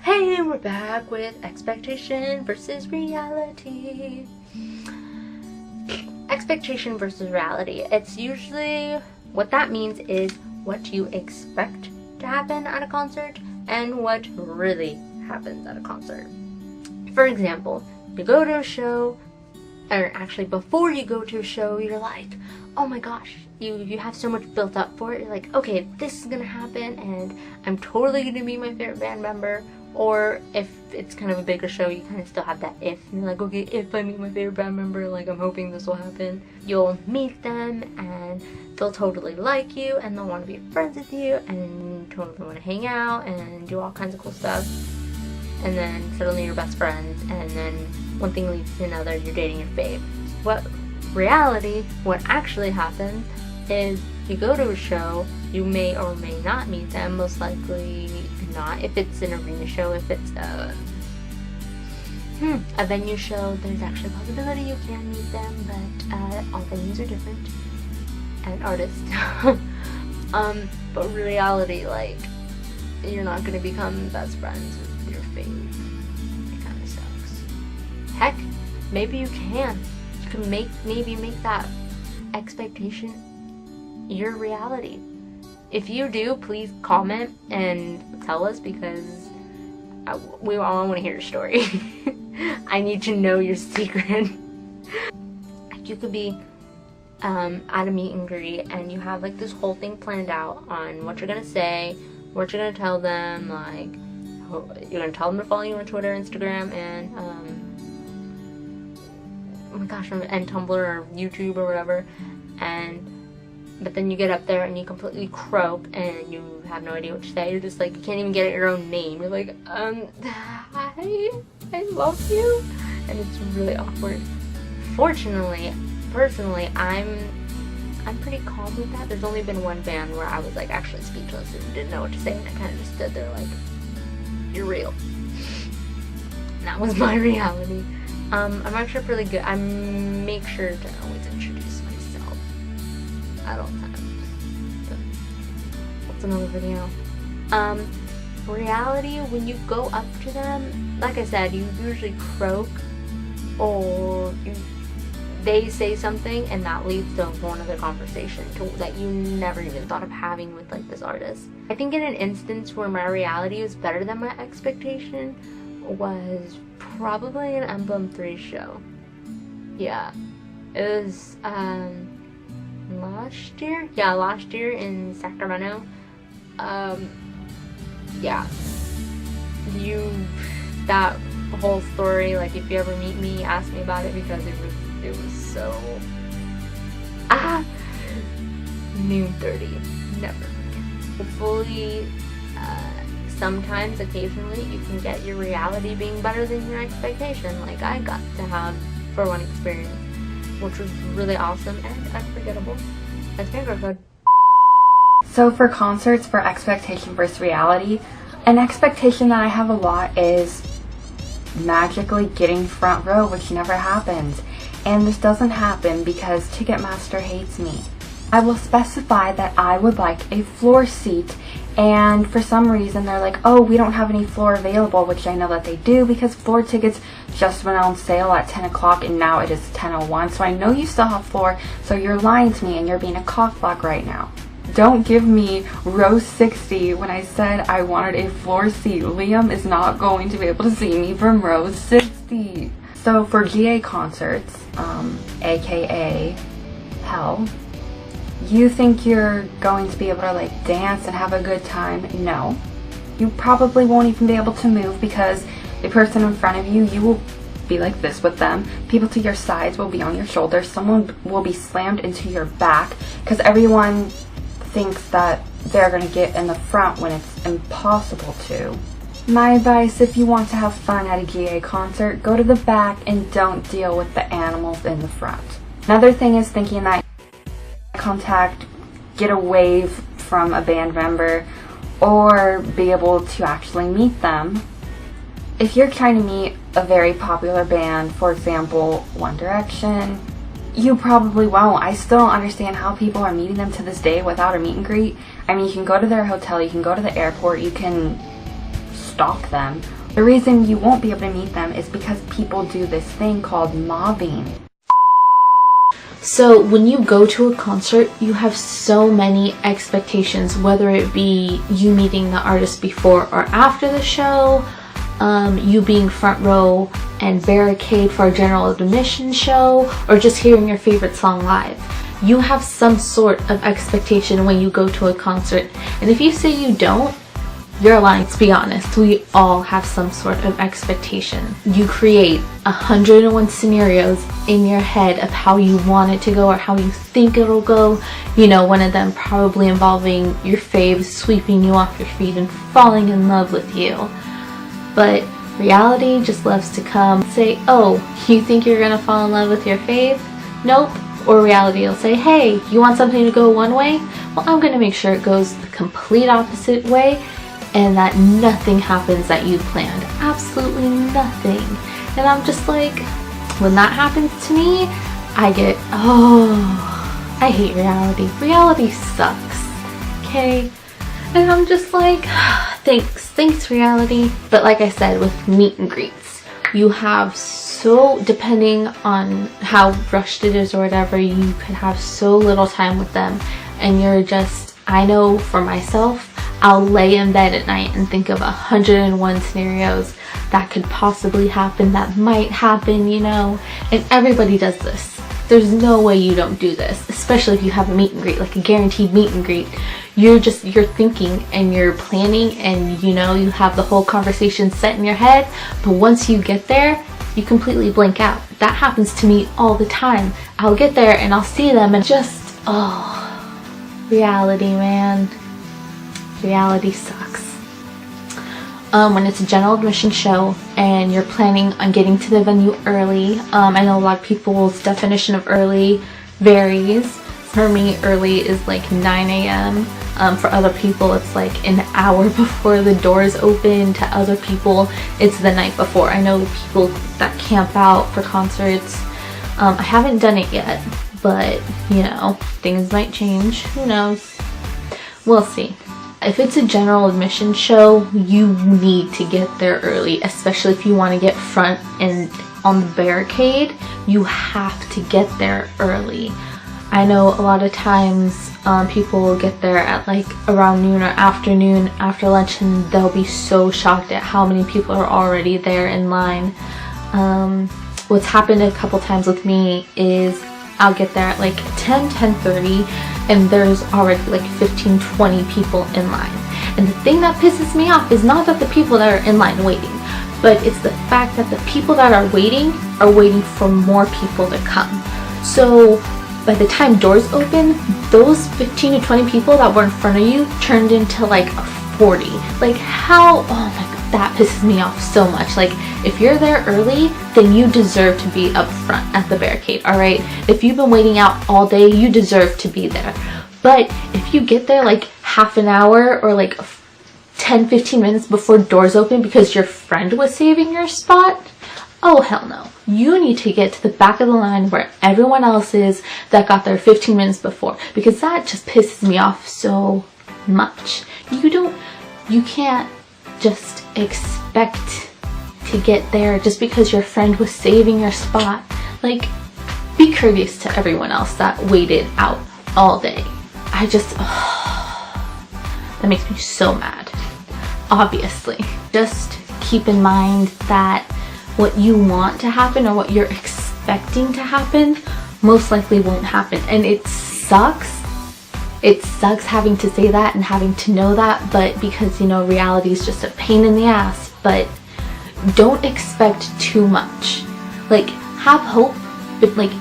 Hey, we're back with expectation versus reality. Expectation versus reality. It's usually, what that means is what you expect to happen at a concert and what really happens at a concert. For example, you go to a show, or actually before you go to a show, you're like, oh my gosh, you have so much built up for it. You're like, okay, this is gonna happen and I'm totally gonna be my favorite band member. Or if it's kind of a bigger show, you kind of still have that if. And you're like, okay, if I meet my favorite band member, like I'm hoping this will happen. You'll meet them and they'll totally like you and they'll want to be friends with you and totally want to hang out and do all kinds of cool stuff. And then suddenly you're best friends, and then one thing leads to another, you're dating your fave. What actually happens is you go to a show, you may or may not meet them, most likely not. If it's an arena show, if it's a venue show, there's actually a possibility you can meet them, but all venues are different, and artists. But reality, like, you're not going to become best friends with your fave. It kind of sucks. Heck, maybe you can. You can maybe make that expectation your reality. If you do, please comment and tell us, because we all want to hear your story. I need to know your secret. You could be at a meet and greet and you have like this whole thing planned out on what you're gonna say, what you're gonna tell them, like you're gonna tell them to follow you on Twitter, Instagram, and oh my gosh, and Tumblr or YouTube or whatever, but then you get up there and you completely croak and you have no idea what to say. You're just like, you can't even get your own name. You're like, hi, I love you, and it's really awkward. Fortunately, personally, I'm pretty calm with that. There's only been one band where I was like actually speechless and didn't know what to say, and I kind of just stood there like, you're real. And that was my reality. I'm actually pretty good. I make sure to always introduce myself at all times. But that's another video. Reality, when you go up to them, like I said, you usually croak, or they say something and that leads to a whole other conversation that you never even thought of having with like this artist. I think in an instance where my reality was better than my expectation was probably an Emblem 3 show. Yeah, it was last year? Yeah, last year in Sacramento. Yeah, that whole story, like if you ever meet me, ask me about it, because it was so noon 30, never. Hopefully sometimes, occasionally, you can get your reality being better than your expectation, like I got to have for one experience, which was really awesome and unforgettable, as Fangirl could. So for concerts, for expectation versus reality, an expectation that I have a lot is magically getting front row, which never happens. And this doesn't happen because Ticketmaster hates me. I will specify that I would like a floor seat, and for some reason they're like, oh, we don't have any floor available, which I know that they do because floor tickets just went on sale at 10 o'clock and now it is 10:01, so I know you still have floor, so you're lying to me and you're being a cockblock right now. Don't give me row 60 when I said I wanted a floor seat. Liam is not going to be able to see me from row 60. So for GA concerts, aka hell, you think you're going to be able to like dance and have a good time? No. You probably won't even be able to move because the person in front of you, you will be like this with them. People to your sides will be on your shoulders. Someone will be slammed into your back because everyone thinks that they're going to get in the front when it's impossible to. My advice, if you want to have fun at a GA concert, go to the back and don't deal with the animals in the front. Another thing is thinking that contact, get a wave from a band member, or be able to actually meet them. If you're trying to meet a very popular band, for example, One Direction, you probably won't. I still don't understand how people are meeting them to this day without a meet and greet. I mean, you can go to their hotel, you can go to the airport, you can stalk them. The reason you won't be able to meet them is because people do this thing called mobbing. So when you go to a concert, you have so many expectations, whether it be you meeting the artist before or after the show, you being front row and barricade for a general admission show, or just hearing your favorite song live. You have some sort of expectation when you go to a concert, and if you say you don't, you're lying. To be honest, we all have some sort of expectation. You create 101 scenarios in your head of how you want it to go or how you think it'll go. You know, one of them probably involving your faves sweeping you off your feet and falling in love with you. But reality just loves to come and say, oh, you think you're gonna fall in love with your fave? Nope. Or reality will say, hey, you want something to go one way? Well, I'm gonna make sure it goes the complete opposite way, and that nothing happens that you planned. Absolutely nothing. And I'm just like, when that happens to me, I get, oh, I hate reality. Reality sucks, okay? And I'm just like, thanks reality. But like I said, with meet and greets, you have so, depending on how rushed it is or whatever, you could have so little time with them, and you're just, I know for myself, I'll lay in bed at night and think of 101 scenarios that could possibly happen, that might happen, you know, and everybody does this. There's no way you don't do this, especially if you have a meet and greet, like a guaranteed meet and greet. You're thinking and you're planning, and you know, you have the whole conversation set in your head, but once you get there, you completely blank out. That happens to me all the time. I'll get there and I'll see them and just, oh, reality, man. Reality sucks. When it's a general admission show and you're planning on getting to the venue early, I know a lot of people's definition of early varies. For me, early is like 9 a.m. For other people, it's like an hour before the doors open. To other people, it's the night before. I know people that camp out for concerts. I haven't done it yet, but you know, things might change. Who knows? We'll see. If it's a general admission show, you need to get there early, especially if you want to get front and on the barricade. You have to get there early. I know a lot of times people will get there at like around noon or afternoon after lunch, and they'll be so shocked at how many people are already there in line. What's happened a couple times with me is I'll get there at like 10:30 and there's already like 15-20 people in line. And the thing that pisses me off is not that the people that are in line waiting, but it's the fact that the people that are waiting for more people to come. So by the time doors open, those 15 to 20 people that were in front of you turned into like 40. Like how, oh my god, that pisses me off so much. Like if you're there early, then you deserve to be up front at the barricade, alright? If you've been waiting out all day, you deserve to be there. But if you get there like half an hour or like 10-15 minutes before doors open because your friend was saving your spot, oh hell no. You need to get to the back of the line where everyone else is that got there 15 minutes before, because that just pisses me off so much. You can't just expect to get there just because your friend was saving your spot. Like, be courteous to everyone else that waited out all day. That makes me so mad. Obviously, just keep in mind that what you want to happen or what you're expecting to happen most likely won't happen. And it sucks. It sucks having to say that and having to know that, but because, you know, reality is just a pain in the ass. But don't expect too much. Like, have hope, but like,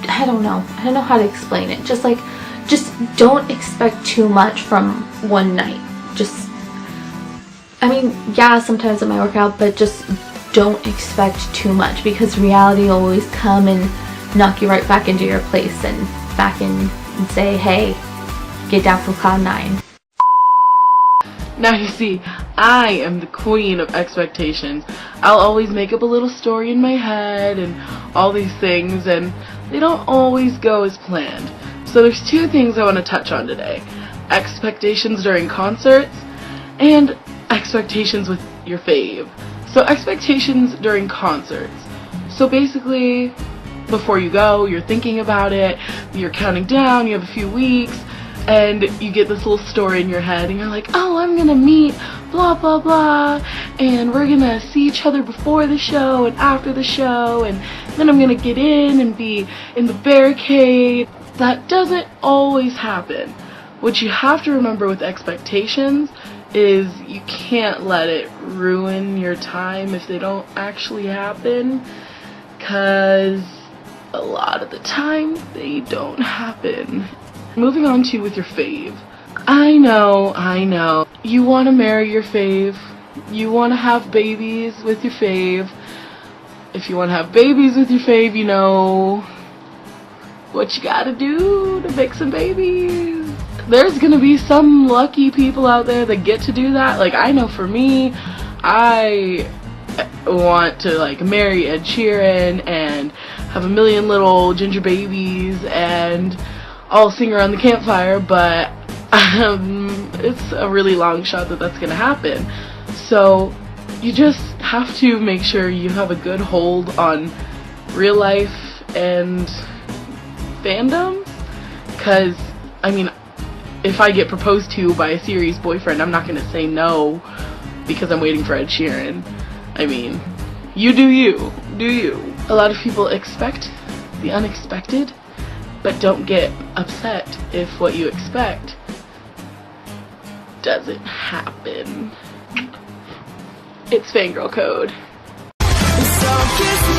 I don't know how to explain it. Just don't expect too much from one night. I mean, yeah, sometimes it might work out, but just don't expect too much, because reality will always come and knock you right back into your place and back in and say, hey, get down from cloud 9. Now you see, I am the queen of expectations. I'll always make up a little story in my head and all these things, and they don't always go as planned. So there's two things I want to touch on today. Expectations during concerts and expectations with your fave. So expectations during concerts. So basically, before you go, you're thinking about it, you're counting down, you have a few weeks, and you get this little story in your head, and you're like, oh, I'm gonna meet blah blah blah, and we're gonna see each other before the show and after the show, and then I'm gonna get in and be in the barricade. That doesn't always happen. What you have to remember with expectations is you can't let it ruin your time if they don't actually happen, because a lot of the time they don't happen. Moving on to with your fave. I know. You want to marry your fave. You want to have babies with your fave. If you want to have babies with your fave, you know what you gotta do to make some babies. There's gonna be some lucky people out there that get to do that. Like, I know for me, I want to like marry Ed Sheeran and have a million little ginger babies and all sing around the campfire, but it's a really long shot that that's gonna happen. So you just have to make sure you have a good hold on real life and fandom, because I mean, if I get proposed to by a serious boyfriend, I'm not gonna say no because I'm waiting for Ed Sheeran. I mean, you do you. A lot of people expect the unexpected, but don't get upset if what you expect doesn't happen. It's Fangirl Code. So kiss me.